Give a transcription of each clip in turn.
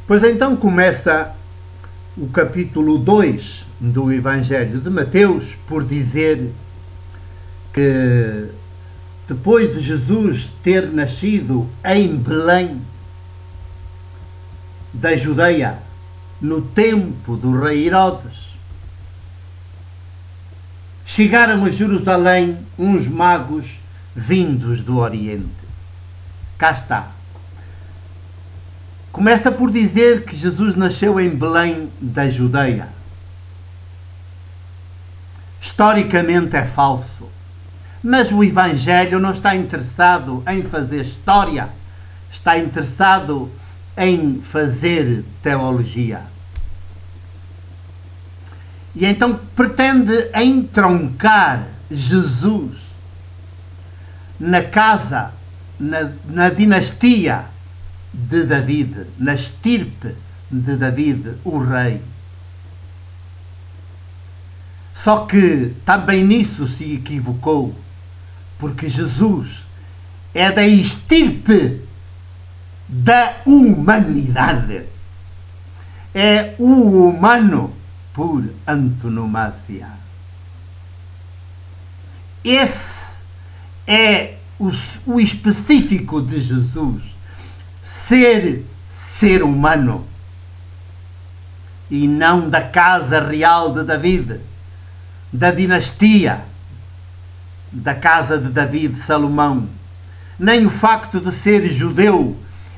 Pois então começa o capítulo 2 do Evangelho de Mateus por dizer que depois de Jesus ter nascido em Belém da Judeia, no tempo do rei Herodes, chegaram a Jerusalém uns magos vindos do Oriente. Cá está. Começa por dizer que Jesus nasceu em Belém da Judeia. Historicamente é falso. Mas o Evangelho não está interessado em fazer história. Está interessado em fazer teologia. E então pretende entroncar Jesus na casa, na dinastia de David, na estirpe de David, o rei. Só que também nisso se equivocou, porque Jesus é da estirpe da humanidade. É o humano por antonomasia. Esse é o específico de Jesus. Ser humano. E não da casa real de David, da dinastia da casa de David, Salomão. Nem o facto de ser judeu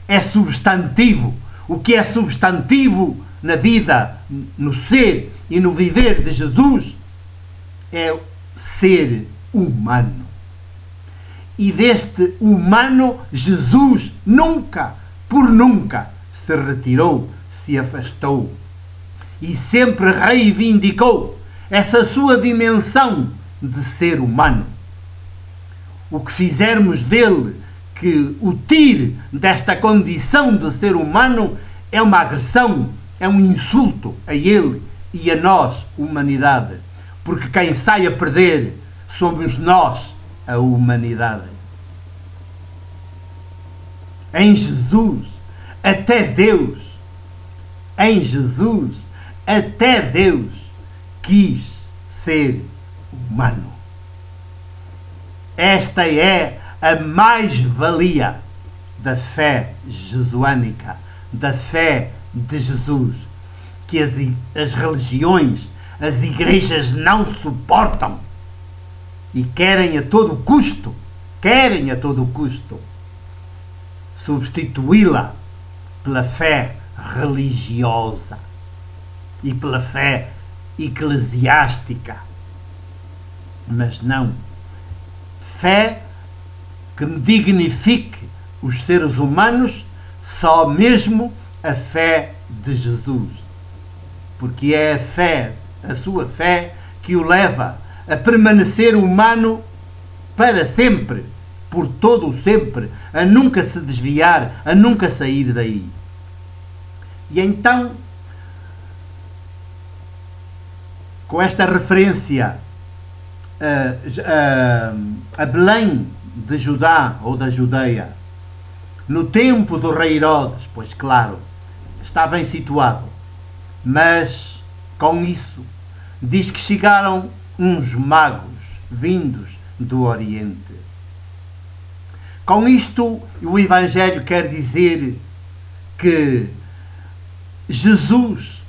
é substantivo. O que é substantivo na vida, no ser e no viver de Jesus é ser humano. E deste humano Jesus nunca, por nunca, se retirou, se afastou. E sempre reivindicou essa sua dimensão de ser humano. O que fizermos dele que o tire desta condição de ser humano é uma agressão, é um insulto a ele e a nós, humanidade. Porque quem sai a perder somos nós, a humanidade. Em Jesus, até Deus, em Jesus, até Deus quis ser humano. Esta é a mais-valia da fé jesuânica, da fé de Jesus, que as religiões, as igrejas não suportam e querem a todo custo, substituí-la pela fé religiosa e pela fé eclesiástica. Mas não. Fé que dignifique os seres humanos, só mesmo a fé de Jesus. Porque é a fé, a sua fé, que o leva a permanecer humano para sempre, por todo o sempre, a nunca se desviar, a nunca sair daí. E então, com esta referência a Belém de Judá ou da Judeia, no tempo do rei Herodes, pois claro, está bem situado, mas com isso diz que chegaram uns magos vindos do Oriente. Com isto, o Evangelho quer dizer que Jesus,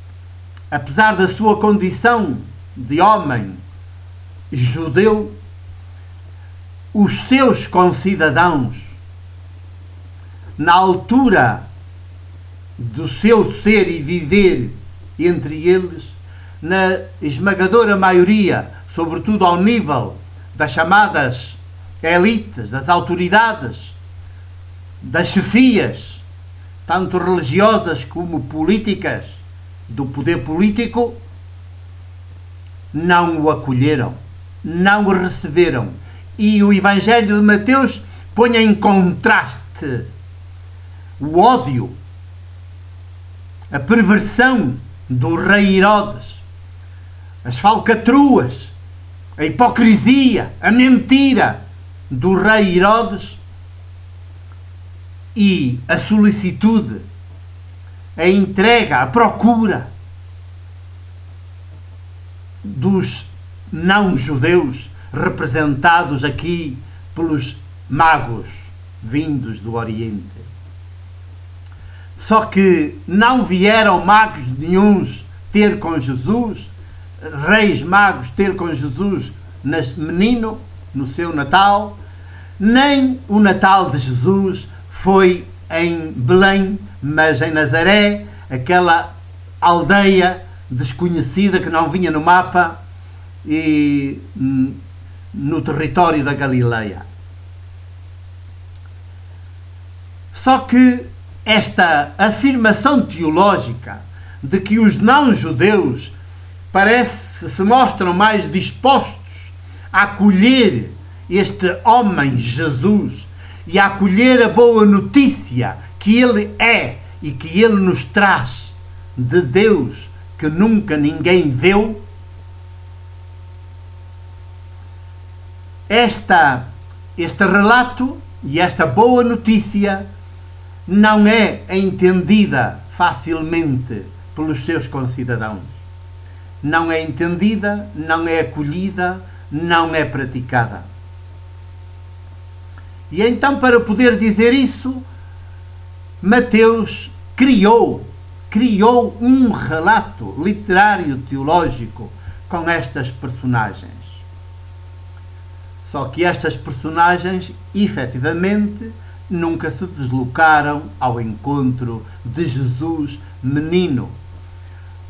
apesar da sua condição de homem judeu, os seus concidadãos, na altura do seu ser e viver entre eles, na esmagadora maioria, sobretudo ao nível das chamadas elites, das autoridades, das chefias, tanto religiosas como políticas, do poder político, não o acolheram, não o receberam. E o Evangelho de Mateus põe em contraste o ódio, a perversão do rei Herodes, as falcatruas, a hipocrisia, a mentira do rei Herodes e a solicitude, a entrega, a procura dos não-judeus, representados aqui pelos magos vindos do Oriente. Só que não vieram magos nenhuns ter com Jesus, reis magos ter com Jesus menino, no seu Natal, nem o Natal de Jesus foi em Belém, mas em Nazaré, aquela aldeia desconhecida que não vinha no mapa, e no território da Galileia. Só que esta afirmação teológica de que os não-judeus se mostram mais dispostos a acolher este homem Jesus e a acolher a boa notícia que ele é e que ele nos traz de Deus que nunca ninguém viu, este relato e esta boa notícia não é entendida facilmente pelos seus concidadãos. Não é entendida, não é acolhida, não é praticada. E então, para poder dizer isso, Mateus criou um relato literário teológico com estas personagens. Só que estas personagens, efetivamente, nunca se deslocaram ao encontro de Jesus menino.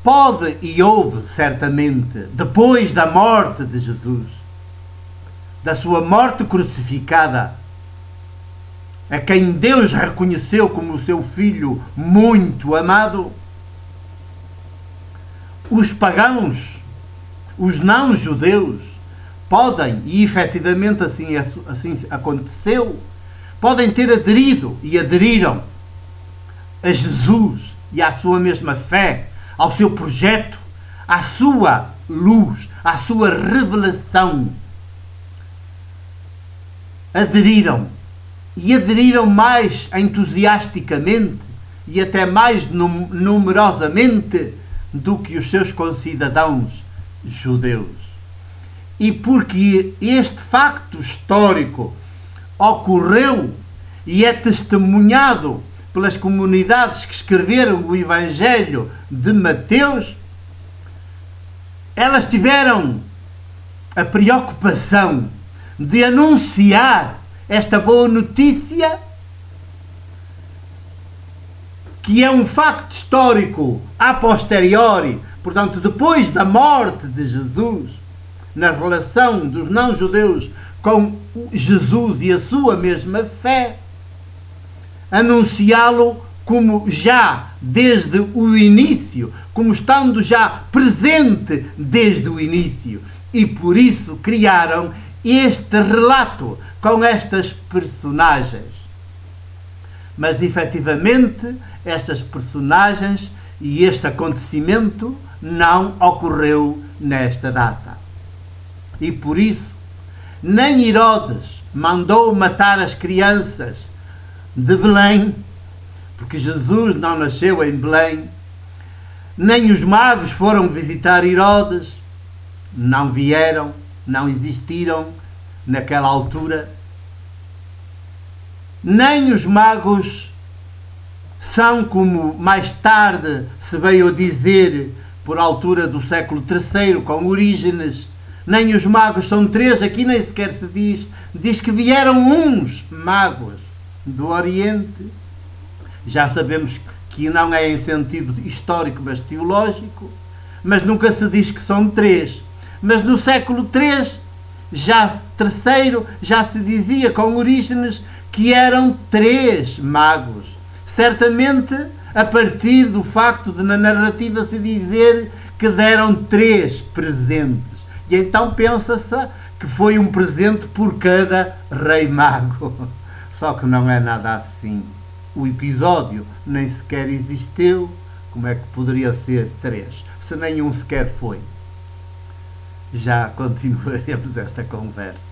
Pode e houve, certamente, depois da morte de Jesus, da sua morte crucificada, a quem Deus reconheceu como o seu Filho muito amado, os pagãos, os não-judeus, podem, e efetivamente assim aconteceu, podem ter aderido e aderiram a Jesus e à sua mesma fé, ao seu projeto, à sua luz, à sua revelação. Aderiram, e aderiram mais entusiasticamente e até mais numerosamente do que os seus concidadãos judeus. E porque este facto histórico ocorreu e é testemunhado pelas comunidades que escreveram o Evangelho de Mateus, elas tiveram a preocupação de anunciar esta boa notícia, que é um facto histórico a posteriori, portanto, depois da morte de Jesus, na relação dos não-judeus com Jesus e a sua mesma fé, anunciá-lo como já desde o início, como estando já presente desde o início. E por isso criaram este relato com estas personagens. Mas efetivamente estas personagens e este acontecimento não ocorreu nesta data. E por isso nem Herodes mandou matar as crianças de Belém, porque Jesus não nasceu em Belém, nem os magos foram visitar Herodes, não vieram, não existiram naquela altura, nem os magos são, como mais tarde se veio a dizer, por altura do século III, com Orígenes, nem os magos são 3, aqui nem sequer se diz que vieram uns magos do Oriente. Já sabemos que não é em sentido histórico, mas teológico, mas nunca se diz que são 3. Mas no século III, III, já se dizia com Orígenes que eram 3 magos. Certamente a partir do facto de na narrativa se dizer que deram 3 presentes. E então pensa-se que foi um presente por cada rei mago. Só que não é nada assim. O episódio nem sequer existiu. Como é que poderia ser 3? Se nenhum sequer foi. Já continuaremos esta conversa.